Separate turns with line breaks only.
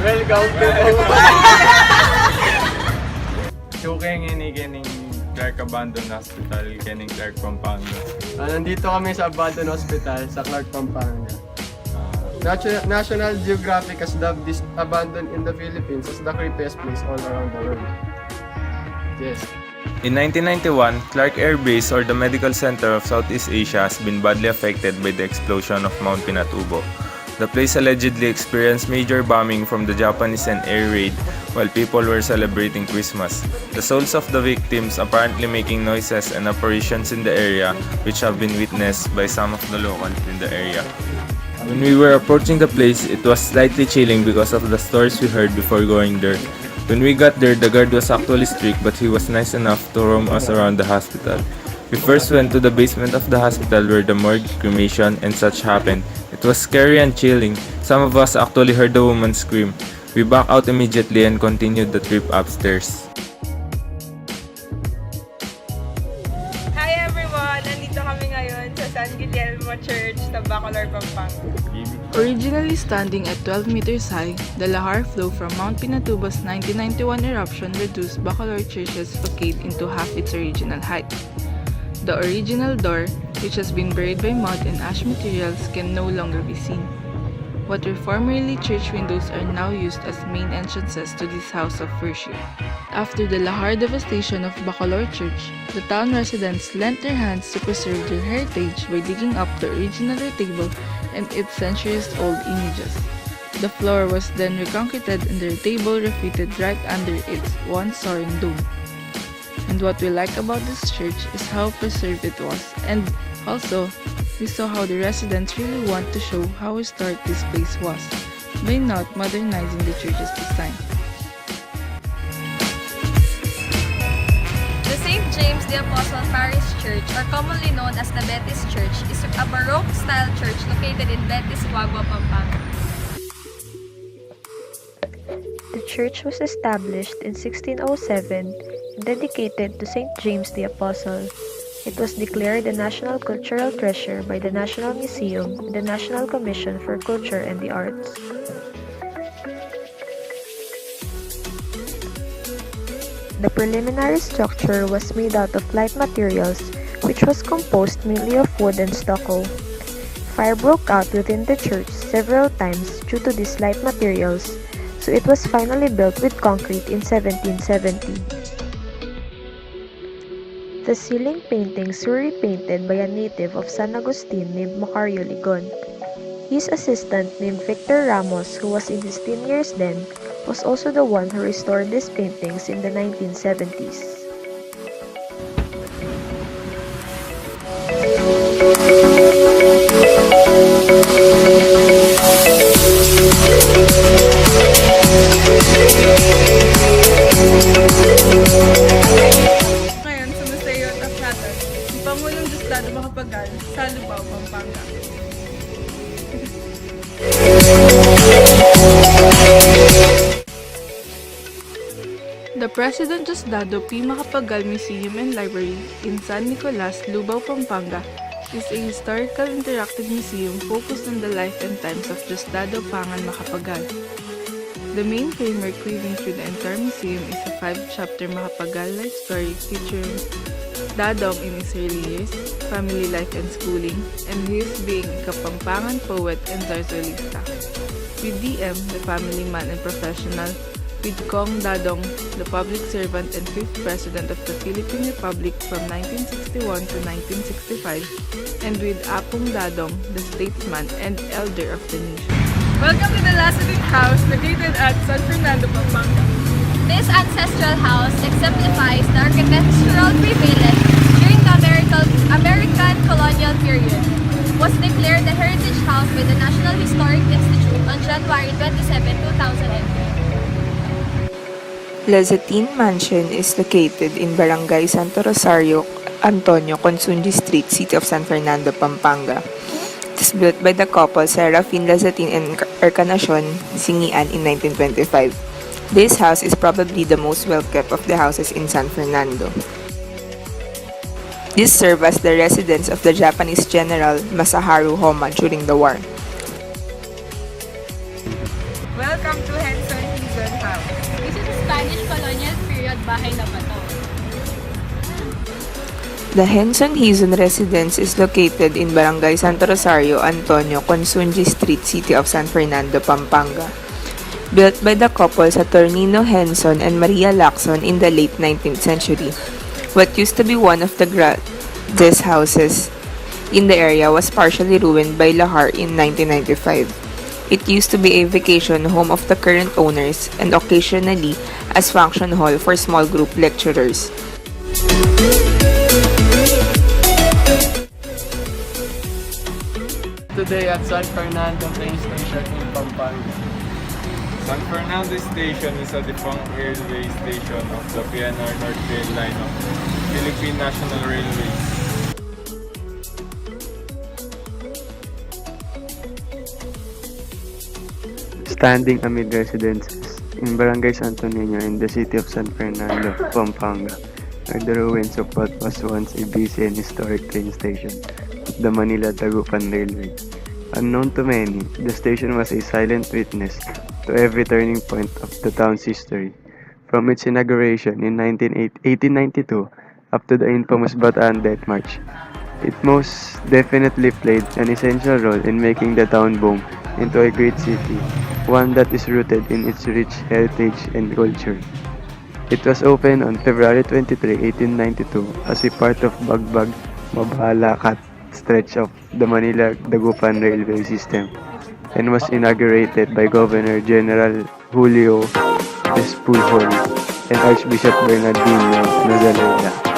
Welcome to
Chukeng inikining Clark Abandoned Hospital, kining Clark, Pampanga.
Nandito kami sa Abandoned Hospital sa Clark, Pampanga. National Geographic has dubbed this abandoned in the Philippines as the creepiest place all around the world. Yes.
In 1991, Clark Air Base, or the Medical Center of Southeast Asia, has been badly affected by the explosion of Mount Pinatubo. The place allegedly experienced major bombing from the Japanese and air raid while people were celebrating Christmas. The souls of the victims apparently making noises and apparitions in the area, which have been witnessed by some of the locals in the area. When we were approaching the place, it was slightly chilling because of the stories we heard before going there. When we got there, the guard was actually strict, but he was nice enough to roam us around the hospital. We first went to the basement of the hospital where the morgue, cremation, and such happened. It was scary and chilling. Some of us actually heard the woman scream. We backed out immediately and continued the trip upstairs.
Hi everyone! Nandito kami ngayon sa San Guillermo Church sa Bacolor, Pampanga.
Originally standing at 12 meters high, the lahar flow from Mount Pinatubo's 1991 eruption reduced Bacolor Church's facade into half its original height. The original door, which has been buried by mud and ash materials, can no longer be seen. What were formerly church windows are now used as main entrances to this house of worship. After the lahar devastation of Bacolor Church, the town residents lent their hands to preserve their heritage by digging up the original table and its centuries-old images. The floor was then reconcreted and the table refitted right under its once soaring dome. And what we like about this church is how preserved it was, and also, we saw how the residents really want to show how historic this place was, by not modernizing the church's design.
The St. James the Apostle Parish Church, or commonly known as the Betis Church, is a Baroque-style church located in Betis, Wagua, Pampanga.
The church was established in 1607 and dedicated to St. James the Apostle. It was declared a National Cultural Treasure by the National Museum and the National Commission for Culture and the Arts. The preliminary structure was made out of light materials, which was composed mainly of wood and stucco. Fire broke out within the church several times due to these light materials, so it was finally built with concrete in 1770. The ceiling paintings were repainted by a native of San Agustin named Macario Ligon. His assistant named Victor Ramos, who was in his teen years then, was also the one who restored these paintings in the 1970s.
Ngayon, sa Museo of Natas, si Pangulong Diosdado Macapagal sa Lubao, Pampanga.
The President Diosdado P. Macapagal Museum and Library in San Nicolas, Lubao, Pampanga is a historical interactive museum focused on the life and times of Diosdado Pangan Macapagal. The main framework weaving through the entire museum is a 5-chapter Macapagal life story featuring Dadong in his early years, family life and schooling, and his being a Kapampangan poet and zarzuelista. With DM, the family man and professional, with Kong Dadong, the public servant and 5th President of the Philippine Republic from 1961 to 1965, and with Apong Dadong, the statesman and elder of the nation.
Welcome to the Lazarin House located at San Fernando, Pampanga.
This ancestral house exemplifies the architectural prevalence during the American colonial period. Was declared a heritage house by the National Historic Institute on January 27, 2003.
Lazatin Mansion is located in Barangay Santo Rosario, Antonio Consunji Street, City of San Fernando, Pampanga. It is built by the couple Serafin Lazatin and Encarnacion Singian in 1925. This house is probably the most well-kept of the houses in San Fernando. This served as the residence of the Japanese General Masaharu Homma during the war.
Welcome to Henson Hizon House.
This is a Spanish colonial period bahay na bato.
The Henson Hizon residence is located in Barangay Santo Rosario, Antonio, Consunji Street, City of San Fernando, Pampanga. Built by the couple Saturnino Henson and Maria Lacson in the late 19th century. What used to be one of the grandest houses in the area was partially ruined by lahar in 1995. It used to be a vacation home of the current owners and occasionally as function hall for small group lecturers.
Today at San Fernando train station in Pampanga.
San Fernando Station is a defunct railway station of the PNR North Rail line of Philippine National Railways.
Standing amid residences in Barangay Santo Niño in the city of San Fernando, Pampanga, are the ruins of what was once a busy and historic train station of the Manila-Dagupan Railway. Unknown to many, the station was a silent witness to every turning point of the town's history, from its inauguration in 1892 up to the infamous Bataan Death March. It most definitely played an essential role in making the town boom into a great city, one that is rooted in its rich heritage and culture. It was opened on February 23, 1892 as a part of Bagbag Mabalacat stretch of the Manila-Dagupan railway system and was inaugurated by Governor General Julio Espujol and Archbishop Bernardino Nazareda.